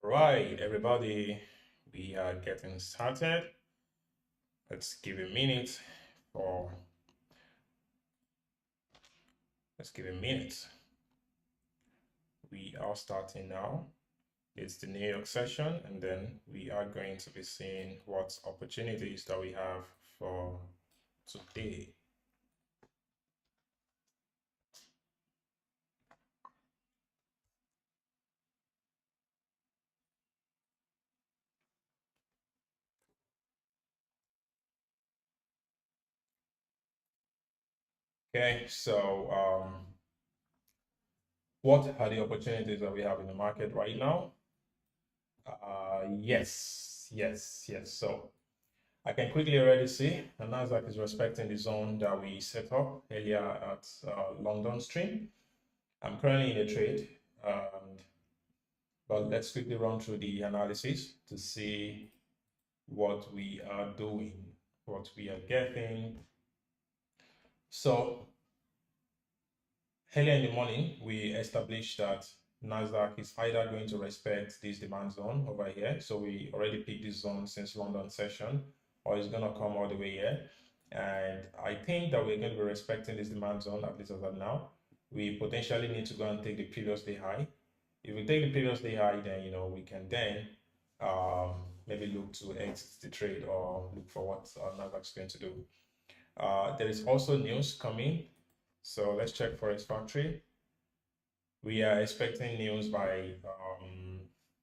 Right, everybody, we are getting started. Let's give a minute for, let's give a minute. We are starting now. It's the New York session, and then we are going to be seeing what opportunities that we have for today. Okay, so what are the opportunities that we have in the market right now? Yes. So I can quickly already see the NASDAQ is respecting the zone that we set up earlier at London stream. I'm currently in a trade, but let's quickly run through the analysis to see what we are doing, what we are getting. So earlier in the morning, we established that NASDAQ is either going to respect this demand zone over here. So we already picked this zone since London session, or it's going to come all the way here. And I think that we're going to be respecting this demand zone, at least as of now. We potentially need to go and take the previous day high. If we take the previous day high, then we can then maybe look to exit the trade or look for what NASDAQ is going to do. There is also news coming. So let's check Forex Factory. We are expecting news by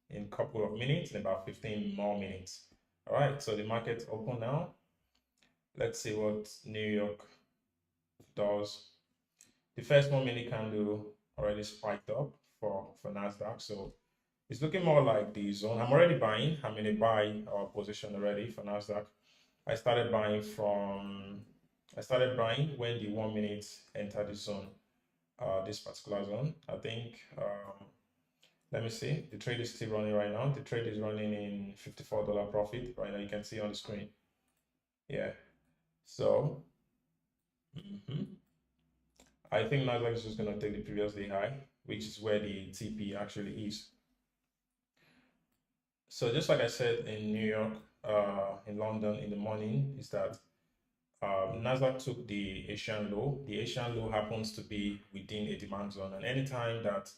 in a couple of minutes, in about 15 more minutes. All right, so the market's open now. Let's see what New York does. The first 1 minute candle already spiked up for NASDAQ. So it's looking more like the zone. I'm already buying. I'm in a buy position already for NASDAQ. I started buying when the 1 minute entered the zone, this particular zone. I think, let me see, the trade is still running right now. The trade is running in $54 profit right now. You can see on the screen. Yeah. So, I think NASDAQ is just going to take the previous day high, which is where the TP actually is. So just like I said in New York, in London in the morning, is that NASDAQ took the Asian low. The Asian low happens to be within a demand zone, and anytime that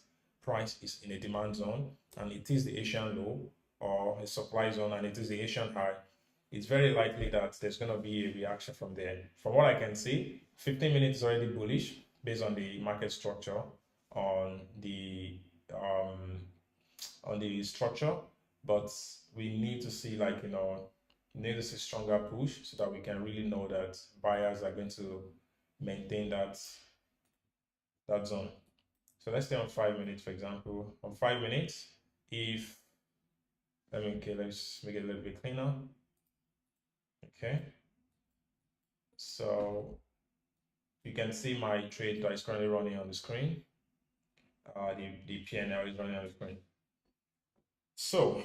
price is in a demand zone and it is the Asian low or a supply zone and it is the Asian high, it's very likely that there's going to be a reaction from there. From what I can see, 15 minutes is already bullish based on the market structure on the structure, but we need to see need to see stronger push so that we can really know that buyers are going to maintain that zone. So let's stay on 5 minutes, for example. On 5 minutes, if let's make it a little bit cleaner. Okay, so you can see my trade that is currently running on the screen. The PNL is running on the screen. So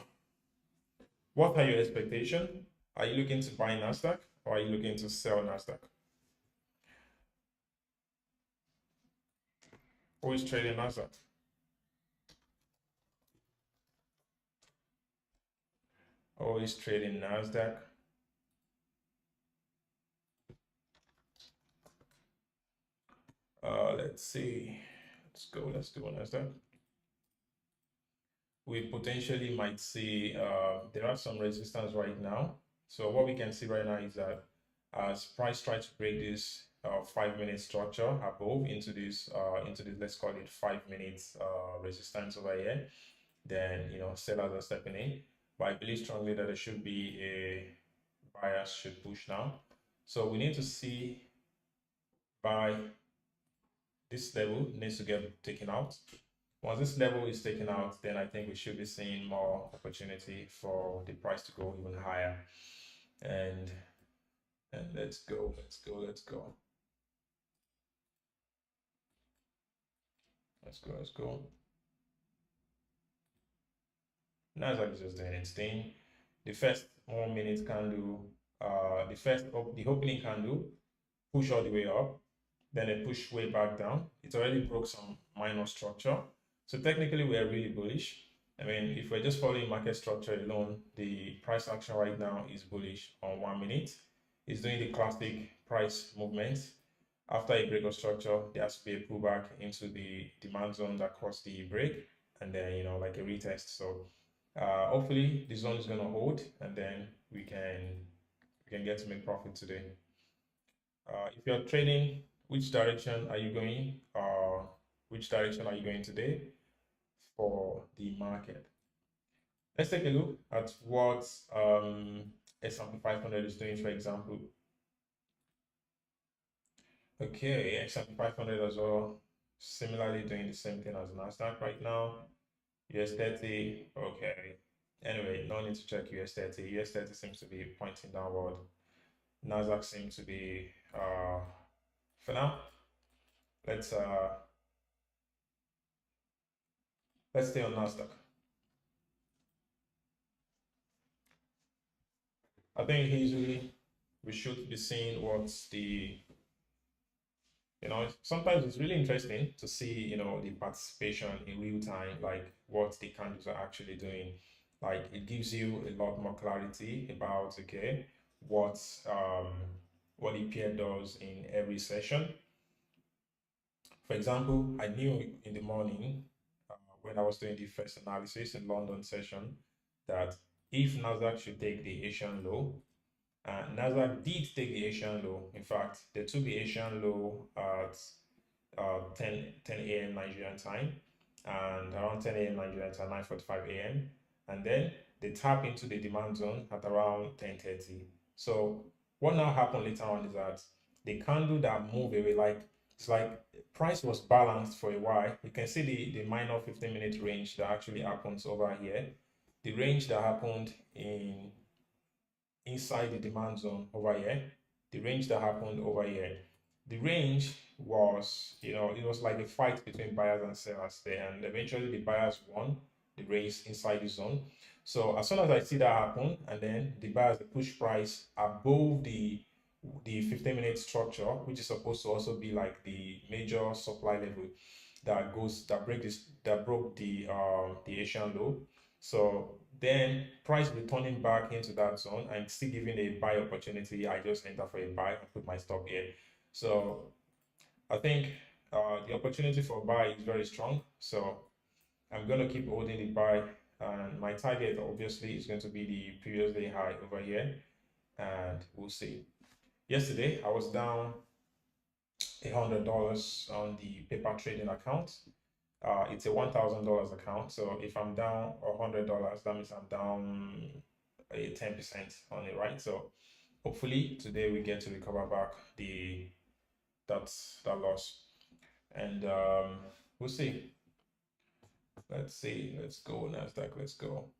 what are your expectations? Are you looking to buy NASDAQ or are you looking to sell NASDAQ? Who is trading NASDAQ? Who is trading NASDAQ? Let's see. Let's do NASDAQ. We potentially might see there are some resistance right now. So what we can see right now is that as price tries to break this 5 minute structure above into this let's call it 5 minutes resistance over here, then sellers are stepping in. But I believe strongly that there should be a buyers should push now. So we need to see by this level needs to get taken out. Once this level is taken out, then I think we should be seeing more opportunity for the price to go even higher. And let's go. Let's go. NASDAQ is just doing its thing. The first 1 minute candle, the opening candle, push all the way up, then it push way back down. It already broke some minor structure. So technically we are really bullish. I mean, if we're just following market structure alone, the price action right now is bullish on 1 minute. It's doing the classic price movement. After a break of structure, there has to be a pullback into the demand zone that caused the break, and then like a retest. So hopefully the zone is gonna hold, and then we can get to make profit today. If you're trading, which direction are you going? Which direction are you going today for the market? Let's take a look at what S&P 500 is doing, for example. Okay, S&P 500 as well, similarly doing the same thing as NASDAQ right now. US 30, okay. Anyway, no need to check US 30. US 30 seems to be pointing downward. NASDAQ seems to be, for now, let's stay on NASDAQ. I think usually we should be seeing what's the sometimes it's really interesting to see the participation in real time, like what the candles are actually doing. Like it gives you a lot more clarity about okay um what the pair does in every session. For example, I knew in the morning when I was doing the first analysis in London session that if Nasdaq should take the Asian low, Nasdaq did take the Asian low. In fact, they took the Asian low at 10 a.m. Nigerian time, and around 10 a.m. Nigerian time, 9:45 a.m. And then they tap into the demand zone at around 10:30. So what now happened later on is that the candle that move away, like it's like price was balanced for a while. You can see the minor 15-minute range that actually happens over here. The range that happened inside the demand zone over here, the range that happened over here. The range was, it was like a fight between buyers and sellers there, and eventually the buyers won the race inside the zone. So as soon as I see that happen, and then the buyers push price above the 15-minute structure, which is supposed to also be like the major supply level that broke the Asian low. So then price returning back into that zone and still giving a buy opportunity, I just enter for a buy and put my stop here. So I think the opportunity for buy is very strong. So I'm going to keep holding the buy, and my target obviously is going to be the previous day high over here, and we'll see. Yesterday I was down $100 on the paper trading account. It's a $1,000 account. So if I'm down $100, that means I'm down a 10% on it, right? So hopefully today we get to recover back that loss, and we'll see. Let's see. Let's go NASDAQ. Let's go.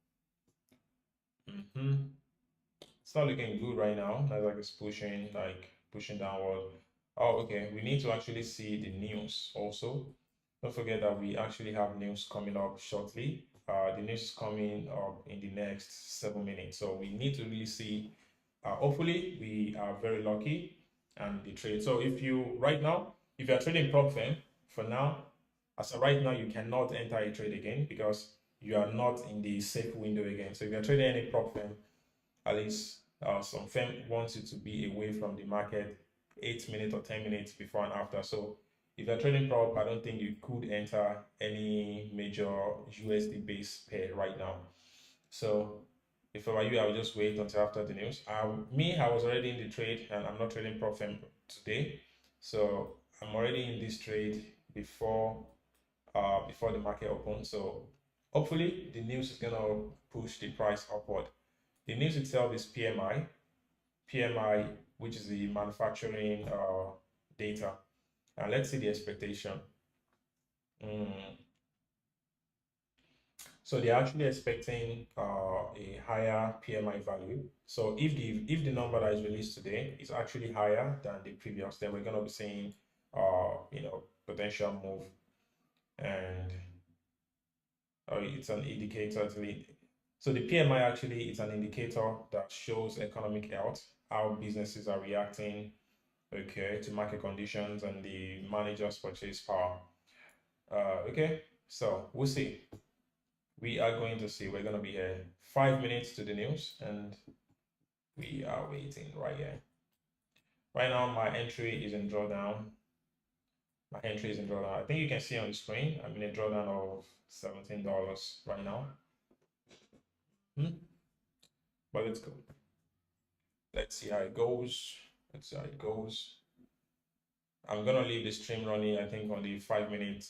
It's not looking good right now. NASDAQ is pushing downward. Oh, okay. We need to actually see the news also. Don't forget that we actually have news coming up shortly. The news is coming up in the next 7 minutes. So we need to really see. Hopefully, we are very lucky and the trade. So if you are trading prop firm, for now, as of right now, you cannot enter a trade again because you are not in the safe window again. So if you're trading any prop firm, at least some firm wants you to be away from the market 8 minutes or 10 minutes before and after. So if you're trading prop, I don't think you could enter any major USD based pair right now. So if I were you, I would just wait until after the news. I was already in the trade, and I'm not trading prop firm today. So I'm already in this trade before the market opens. So hopefully the news is gonna push the price upward. The news itself is PMI, which is the manufacturing data. And let's see the expectation. So they're actually expecting a higher PMI value. So if the number that is released today is actually higher than the previous, then we're going to be seeing potential move, and it's an indicator to lead. So the PMI actually is an indicator that shows economic health, how businesses are reacting, okay, to market conditions and the manager's purchase power. Okay, so we'll see. we are going to see, we're going to be here 5 minutes to the news, and we are waiting right here. Right now, my entry is in drawdown. My entry is in drawdown. I think you can see on the screen, I'm in a drawdown of $17 right now. But let's go. Let's see how it goes. Let's see how it goes. I'm gonna leave the stream running, I think, on the 5 minute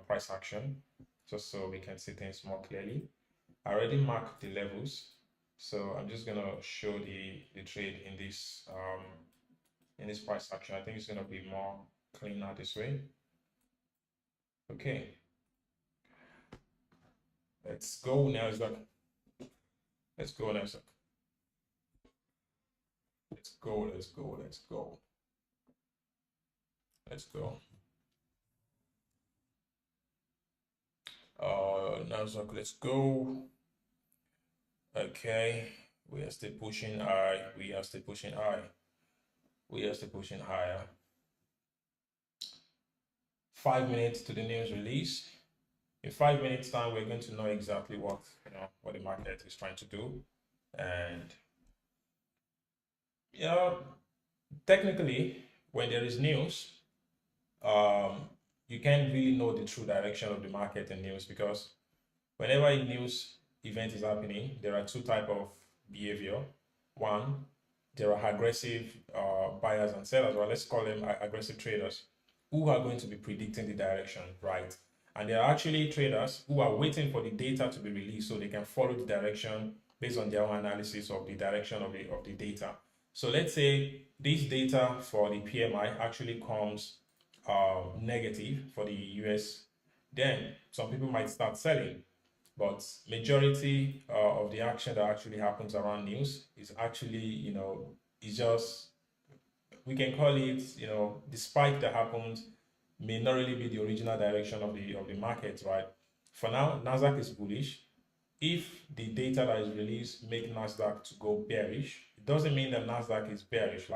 price action, just so we can see things more clearly. I already marked the levels, so I'm just gonna show the trade in this price action. I think it's gonna be more cleaner this way. Okay, let's go now. Let's go now. Let's go. Let's go. Let's go. Let's go. NASDAQ, let's go. Okay, we are still pushing high. We are still pushing high. We are still pushing higher. 5 minutes to the news release. In 5 minutes time, we're going to know exactly what the market is trying to do. And technically, when there is news, you can't really know the true direction of the market and news, because whenever a news event is happening, there are two types of behavior. One, there are aggressive buyers and sellers, or let's call them aggressive traders, who are going to be predicting the direction, right? And there are actually traders who are waiting for the data to be released so they can follow the direction based on their own analysis of the direction of the data. So let's say this data for the PMI actually comes negative for the US, then some people might start selling. But majority of the action that actually happens around news is actually, is just, we can call it, the spike that happened may not really be the original direction of the market, right? For now, NASDAQ is bullish. If the data that is released make NASDAQ to go bearish, it doesn't mean that NASDAQ is bearish,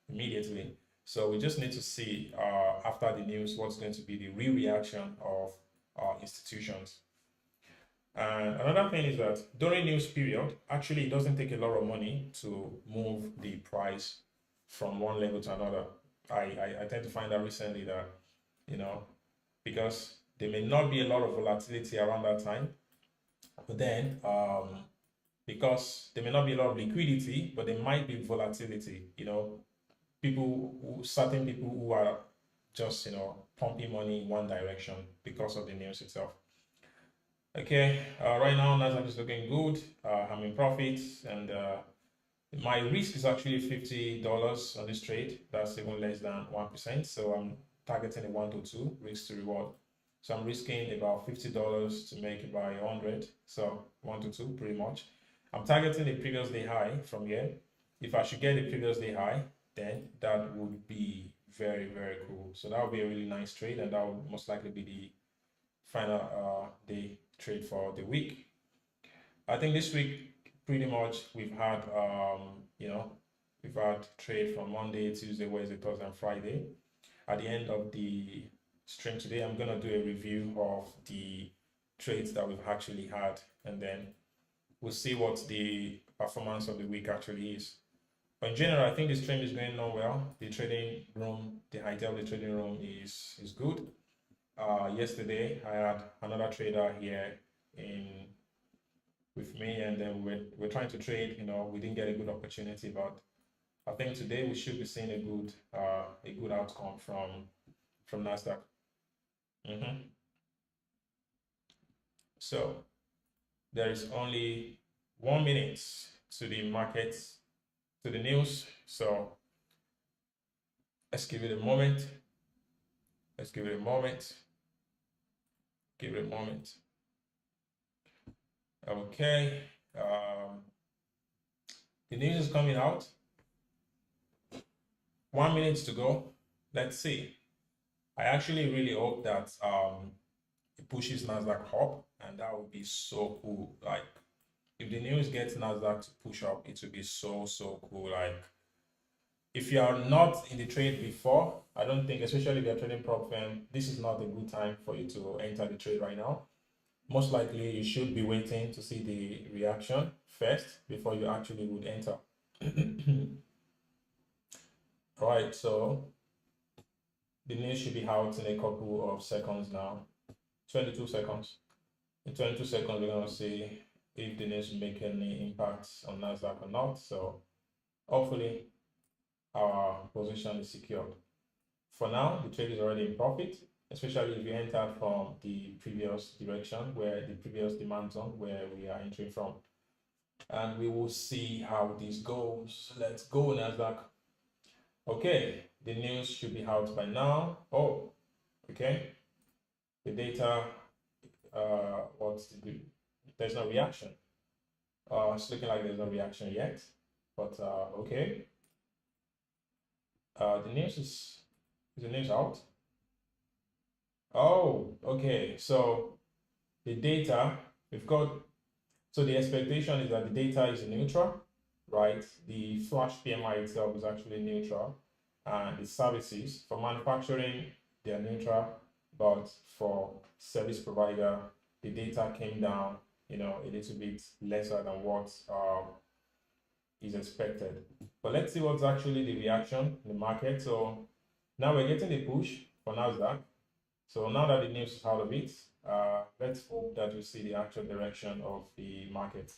immediately. So we just need to see after the news what's going to be the real reaction of institutions. And another thing is that during news period, actually it doesn't take a lot of money to move the price from one level to another. I tend to find that recently that, because there may not be a lot of volatility around that time, but then because there may not be a lot of liquidity, but there might be volatility, certain people who are just, pumping money in one direction because of the news itself. Okay, right now NASDAQ is looking good. I'm in profit, and my risk is actually $50 on this trade. That's even less than 1%. So I'm targeting a 1 to 2 risk to reward. So I'm risking about $50 to make about 100. So 1 to 2, pretty much. I'm targeting the previous day high from here. If I should get the previous day high, then that would be very, very cool. So that would be a really nice trade, and that would most likely be the final day trade for the week. I think this week pretty much we've had we've had trade from Monday, Tuesday, Wednesday, Thursday, and Friday. At the end of the stream today, I'm gonna do a review of the trades that we've actually had, and then we'll see what the performance of the week actually is. But in general, I think this trend is going on well. The trading room, the idea of the trading room is good. Yesterday I had another trader here with me, and then we're trying to trade. We didn't get a good opportunity, but I think today we should be seeing a good outcome from NASDAQ. So there is only 1 minute to the market, to the news. So let's give it a moment. Let's give it a moment. Give it a moment. Okay. The news is coming out. 1 minute to go. Let's see. I actually really hope that it pushes NASDAQ up, and that would be so cool. Like, if the news gets NASDAQ to push up, it would be so cool. Like, if you are not in the trade before, I don't think, especially if you're trading prop firm, this is not a good time for you to enter the trade right now. most likely you should be waiting to see the reaction first before you actually would enter. All right, so the news should be out in a couple of seconds now. 22 seconds. In 22 seconds, we're going to see if the news will make any impact on NASDAQ or not. So hopefully our position is secured. For now, the trade is already in profit, especially if you enter from the previous direction, where the previous demand zone where we are entering from. And we will see how this goes. Let's go, NASDAQ. Okay, the news should be out by now. Oh, okay. The data, there's no reaction. It's looking like there's no reaction yet, but okay. The news is the news out? Oh, okay. So the data we've got. So the expectation is that the data is neutral, right? The flash PMI itself is actually neutral, and the services for manufacturing they are neutral, but for service provider the data came down, a little bit lesser than what is expected. But let's see what's actually the reaction in the market. So now we're getting a push for NASDAQ. So now that the news is out of it, let's hope that we see the actual direction of the market.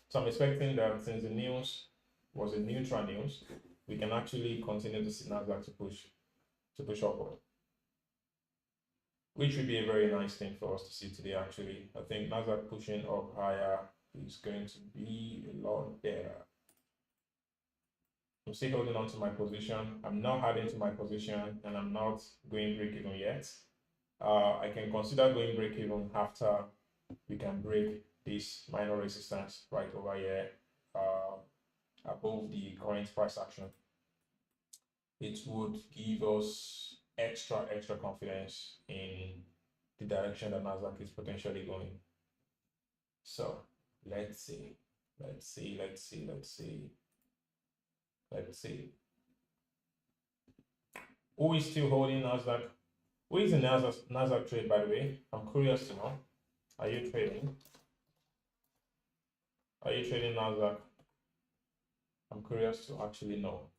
So I'm expecting that since the news was a neutral news, we can actually continue to see NASDAQ to push upward, which would be a very nice thing for us to see today. Actually, I think NASDAQ pushing up higher is going to be a lot better. I'm still holding on to my position. I'm not adding to my position, and I'm not going break even yet. I can consider going break even after we can break this minor resistance right over here above the current price action. It would give us extra confidence in the direction that NASDAQ is potentially going. So let's see. Who is still holding NASDAQ? Who is in NASDAQ trade, by the way? I'm curious to know. Are you trading? Are you trading NASDAQ? I'm curious to actually know.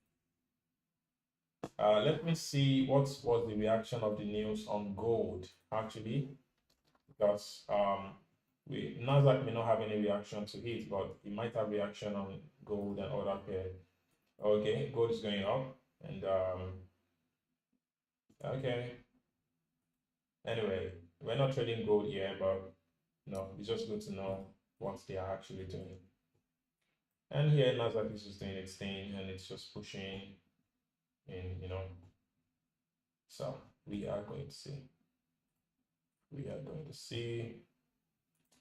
Let me see what was the reaction of the news on gold, actually, because NASDAQ may not have any reaction to it, but it might have reaction on gold and other pair. Okay, gold is going up, and okay. Anyway, we're not trading gold here, but no, it's just good to know what they are actually doing. And here NASDAQ is just doing its thing, and it's just pushing in, So we are going to see.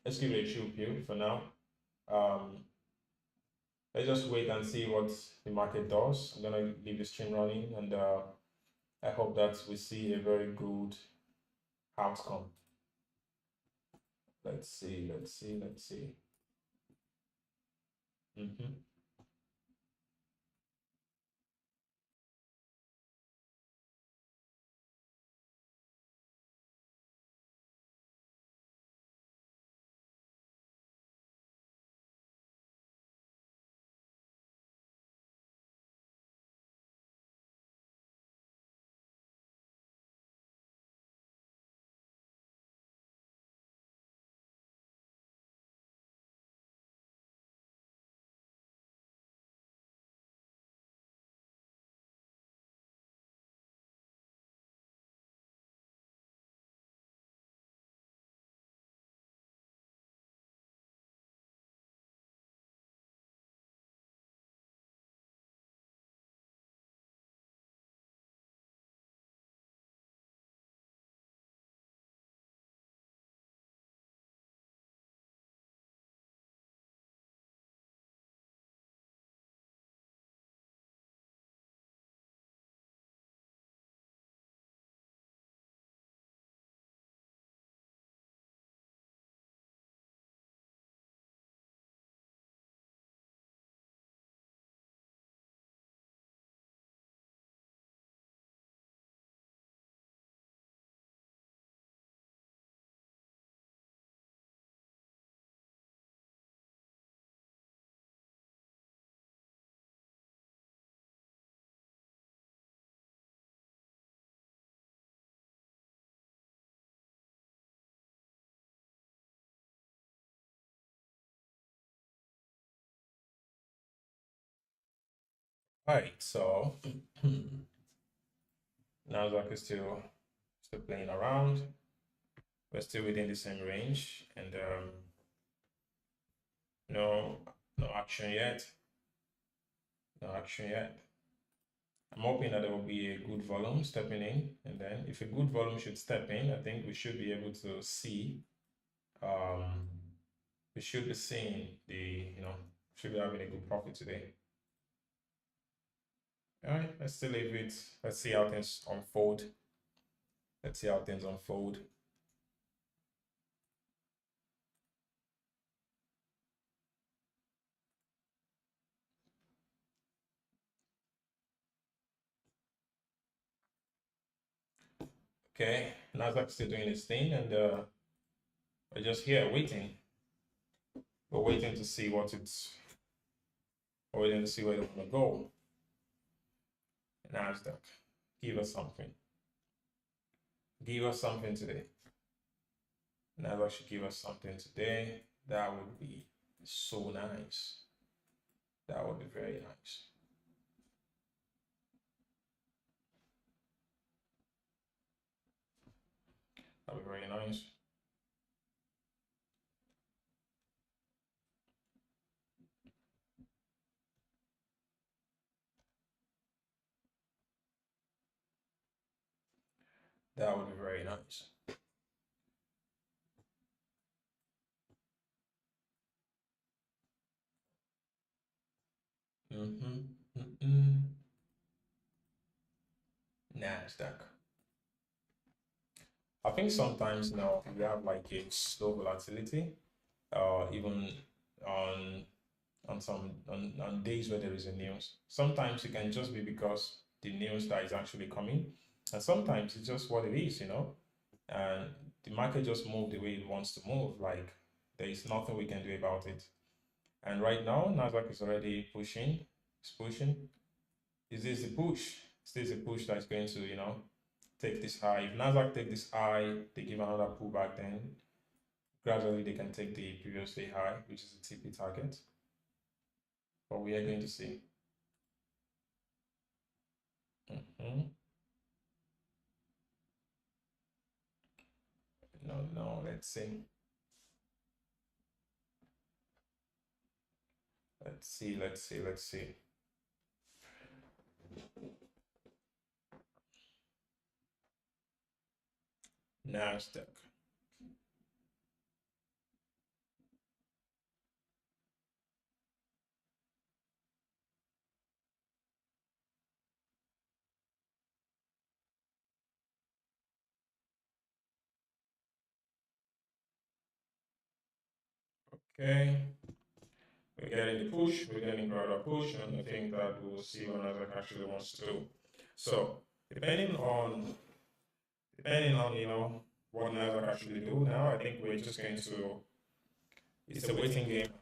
Let's give it a chill pill for now. Let's just wait and see what the market does. I'm gonna leave the stream running, and I hope that we see a very good outcome. Let's see. Right, so NASDAQ is still playing around. We're still within the same range, and no action yet. No action yet. I'm hoping that there will be a good volume stepping in, and then if a good volume should step in, I think we should be able to see. We should be seeing should be having a good profit today. All right, let's still leave it. Let's see how things unfold. Let's see how things unfold. Okay, NASDAQ still doing its thing, and we're just here waiting. We're waiting to see what it's. We're waiting to see where it's gonna go. NASDAQ, give us something. Give us something today. NASDAQ should give us something today. That would be so nice. That would be very nice. That would be very nice. That would be very nice. NASDAQ. I think sometimes now we have like a slow volatility, even on on days where there is a news. Sometimes it can just be because the news that is actually coming, and sometimes it's just what it is, and the market just moves the way it wants to move. Like there is nothing we can do about it. And right now, NASDAQ is already pushing. It's pushing. Is this a push? Is this a push that's going to, take this high? If NASDAQ take this high, they give another pullback, then gradually they can take the previous day high, which is the TP target. But we are going to see. No, let's see. Let's see. NASDAQ. Okay. We're getting the push, we're getting broader push, and I think that we'll see what NASDAQ actually wants to do. So depending on what NASDAQ actually do now, I think we're just going to, it's a waiting game.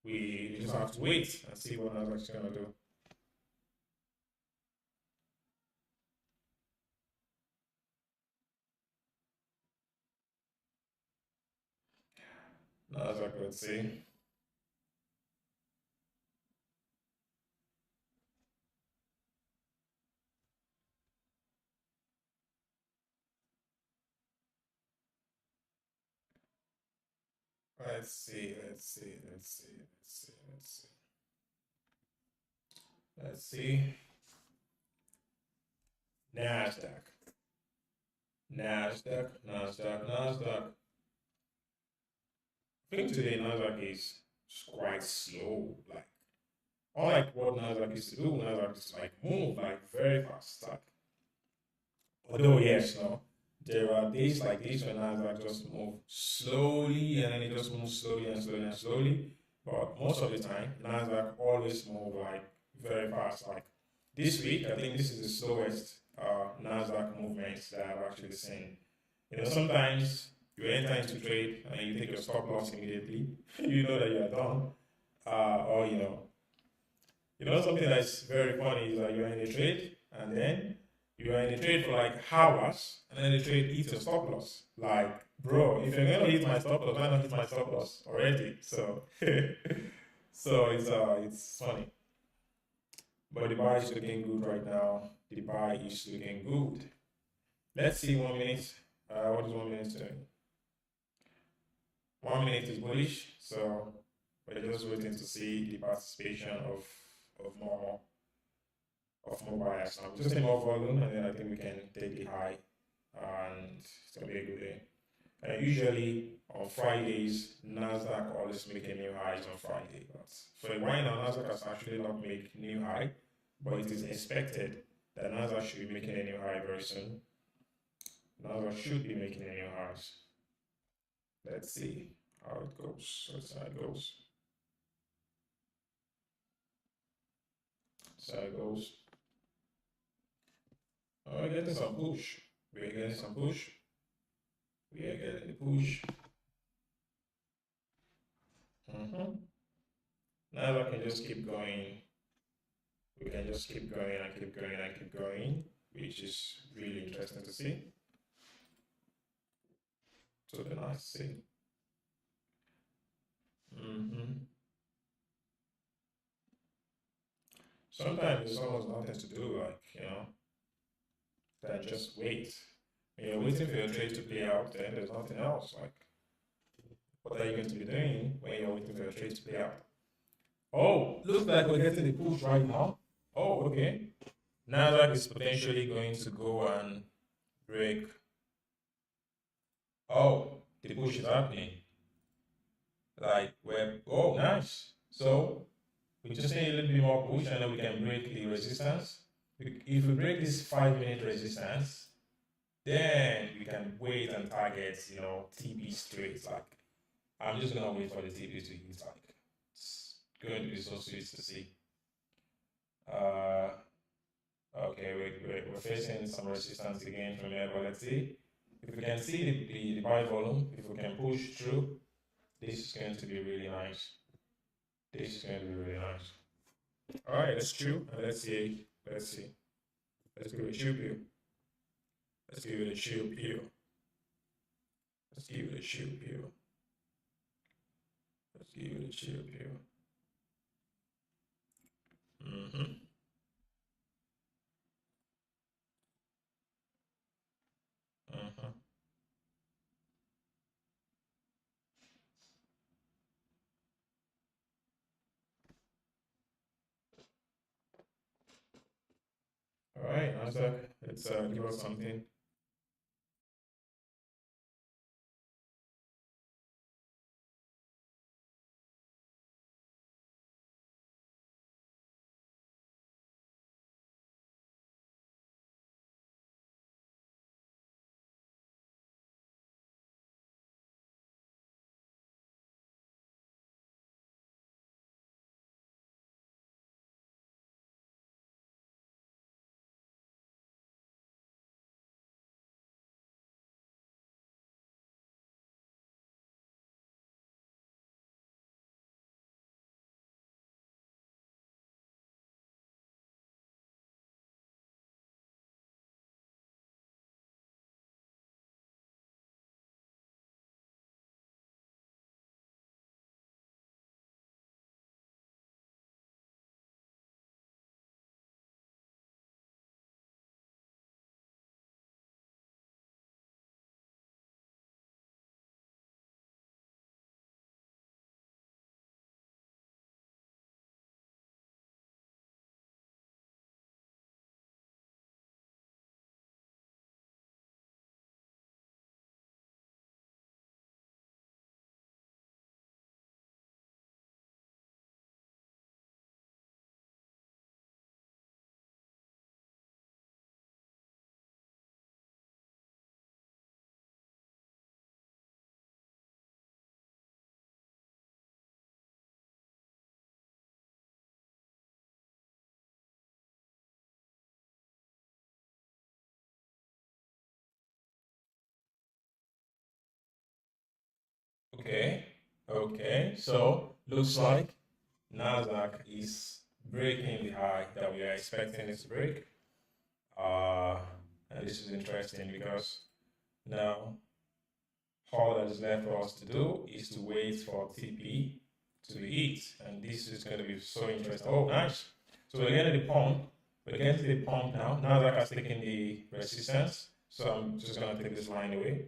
We just have to wait and see what NASDAQ is gonna do. NASDAQ, let's see. Let's see. NASDAQ. I think today NASDAQ is quite slow. Like, unlike what NASDAQ used to do, NASDAQ is like move like very fast. Like, although yes, no, there are days like this when NASDAQ just move slowly and then it just moves slowly and slowly and slowly. But most of the time, NASDAQ always move like very fast. Like this week, I think this is the slowest NASDAQ movement that I've actually seen. Sometimes you enter into trade and you take your stop loss immediately. You know that you are done. Or something that's very funny is that you're in a trade and then you are in a trade for like hours and then the trade eats your stop loss. Like, bro, if you're gonna hit my stop loss, why not hit my stop loss already? So so it's funny. But the buy is looking good right now. The buy is looking good. Let's see 1 minute. What is 1 minute doing? 1 minute is bullish, so we're just waiting to see the participation of more buyers. Now just need more volume, and then I think we can take the high, and it's gonna be a good day. Usually on Fridays, NASDAQ always make a new highs on Friday. But for a while now, NASDAQ has actually not made new high, but it is expected that NASDAQ should be making a new high very soon. NASDAQ should be making a new highs. Let's see how it goes. Let's see how it goes. So it goes. Oh, we're getting some push. We're getting some push. We are getting the push. Now I can just keep going. We can just keep going and keep going and keep going, which is really interesting to see. So the nice to see. Sometimes there's almost nothing to do, like, than just wait. When you're waiting for your trade to play out, then there's nothing else. Like, what are you going to be doing when you're waiting for your trade to play out? Oh, looks like we're getting the push right now. Oh, okay. NASDAQ is potentially going to go and break. Oh, the push is happening. Like, oh, nice. So, we just need a little bit more push and then we can break the resistance. If we break this 5-minute resistance, then we can wait and target, TP straight. Like, I'm just gonna wait for the TP to hit. Like, it's going to be so sweet to see. Okay, we're facing some resistance again from here, but let's see if we can see the buy volume. If we can push through, this is going to be really nice. This is going to be really nice. All right, let's chew and let's see. Let's give it a chew view. Let's give it a chew view. Let's give it a chew view. Let's give it a chew view. All right, NASDAQ, let's give us something. Okay. So looks like NASDAQ is breaking the high that we are expecting it to break. And this is interesting because now all that is left for us to do is to wait for TP to hit, and this is going to be so interesting. Oh, nice. So we're getting the pump. We're getting to the pump now. NASDAQ has taken the resistance. So I'm just going to take this line away.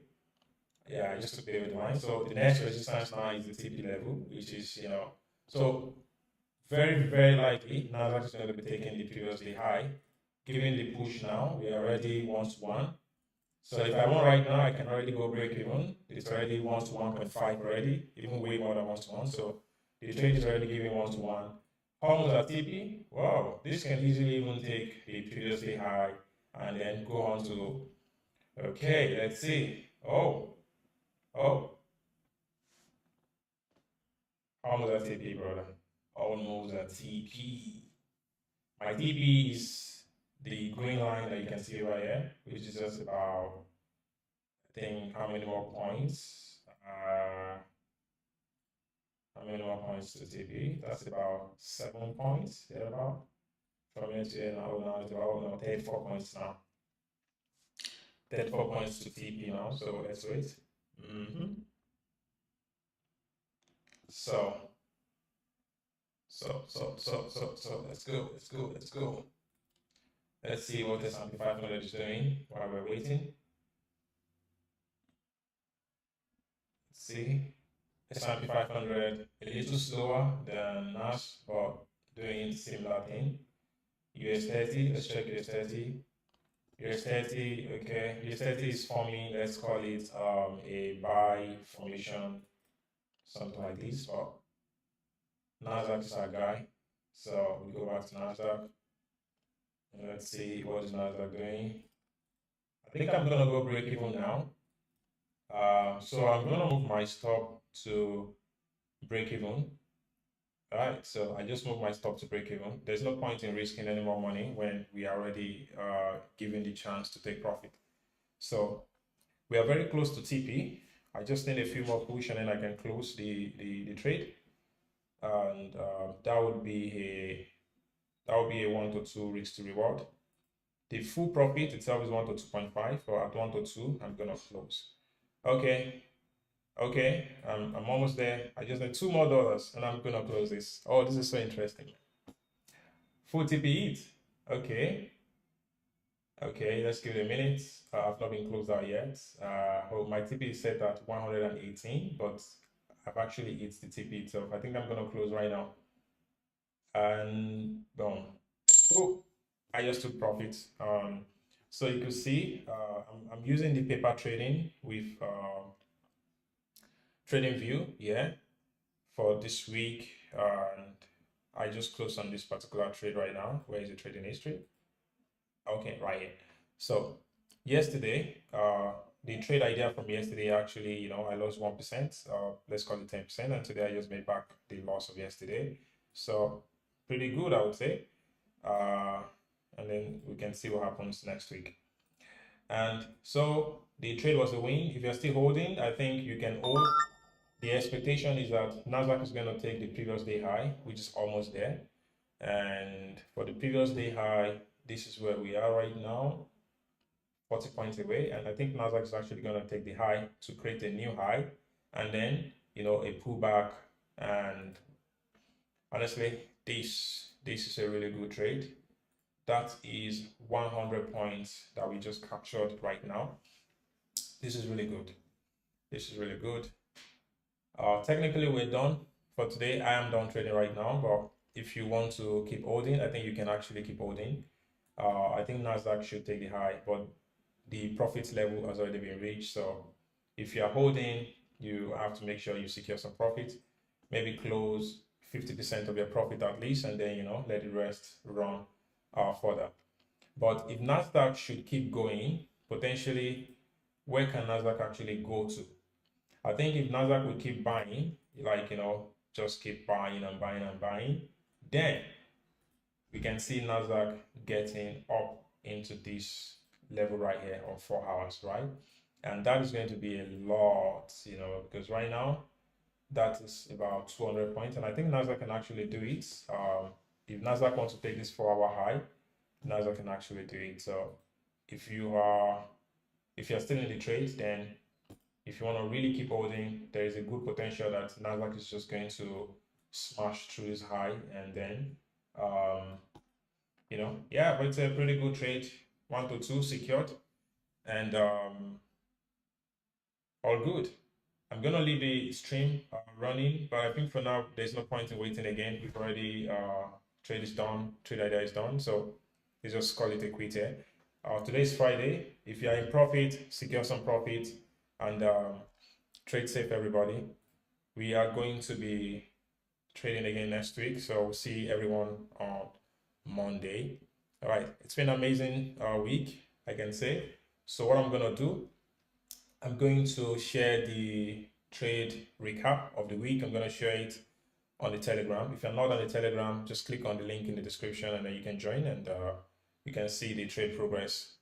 Yeah, I just took the line. So the next resistance now is the TP level, which is, so very, very likely NASDAQ is going to be taking the previously high. Given the push now, we are already 1-to-1. So if I want right now, I can already go break even. It's already 1-to-1.5 already, even way more than 1-to-1. So the trade is already giving 1-to-1. Almost at TP. Wow, this can easily even take the previously high and then go on to, okay, let's see. Oh, almost at TP, brother. Almost at TP. My TP is the green line that you can see right here, which is just about, I think, how many more points? How many more points to TP? That's about 7 points, thereabout. From here to here now it's about 34 points now. 34 points to TP now, so let's wait. So, let's go. Let's see what the S&P 500 is doing while we're waiting. Let's see. S&P 500 a little slower than NAS, but doing similar thing. US 30, let's check US 30. US 30, okay. US 30 is forming, let's call it a buy formation, something like this. But NASDAQ is our guy. So we go back to NASDAQ. Let's see what is NASDAQ doing. I think I'm gonna go break even now. So I'm gonna move my stop to break even. Alright, so I just moved my stop to break even. There's no point in risking any more money when we are already given the chance to take profit. So we are very close to TP. I just need a few more push and then I can close the trade. And that would be a 1 to 2 risk to reward. The full profit itself is 1 to 2.5, but at 1 to 2, I'm gonna close. Okay, I'm almost there. I just need $2 more and I'm gonna close this. Oh, this is so interesting. Full TP hit. Okay, let's give it a minute. I've not been closed out yet. My TP is set at 118, but I've actually hit the TP itself. I think I'm gonna close right now. And boom. Oh, I just took profit. So you can see I'm using the paper trading with trading view, yeah, for this week. And I just closed on this particular trade right now. Where is the trading history? Okay, right here. So yesterday, the trade idea from yesterday actually, I lost 1%, let's call it 10%, and today I just made back the loss of yesterday. So pretty good, I would say. And then we can see what happens next week. And so the trade was a win. If you're still holding, I think you can hold. The expectation is that NASDAQ is going to take the previous day high, which is almost there. And for the previous day high, this is where we are right now, 40 points away. And I think NASDAQ is actually going to take the high to create a new high. And then, a pullback. And honestly, this is a really good trade. That is 100 points that we just captured right now. This is really good. Technically, we're done for today. I am done trading right now, but if you want to keep holding, I think you can actually keep holding. I think NASDAQ should take the high, but the profit level has already been reached. So if you are holding, you have to make sure you secure some profit. Maybe close 50% of your profit at least, and then let the rest run further. But if NASDAQ should keep going, potentially, where can NASDAQ actually go to? I think if NASDAQ will keep buying, just keep buying and buying and buying, then we can see NASDAQ getting up into this level right here of 4 hours, right? And that is going to be a lot, because right now, that is about 200 points. And I think NASDAQ can actually do it. If NASDAQ wants to take this 4-hour high, NASDAQ can actually do it. So if you're still in the trade, then if you want to really keep holding, there is a good potential that NASDAQ is just going to smash through this high and then Yeah, but it's a pretty good trade. 1 to 2 secured, and all good. I'm gonna leave the stream running, but I think for now there's no point in waiting again. We've already trade is done, trade idea is done, so let's just call it a quit here. Today is Friday. If you are in profit, secure some profit, and trade safe, everybody. We are going to be trading again next week, so we'll see everyone on Monday. All right, it's been an amazing week, I can say. So what I'm gonna do, I'm going to share the trade recap of the week. I'm going to share it on the Telegram. If you're not on the Telegram, just click on the link in the description and then you can join, and you can see the trade progress.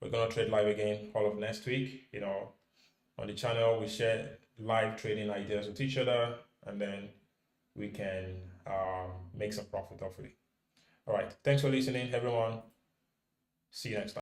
We're going to trade live again all of next week. On the channel, we share live trading ideas with each other, and then we can make some profit, hopefully. All right. Thanks for listening, everyone. See you next time.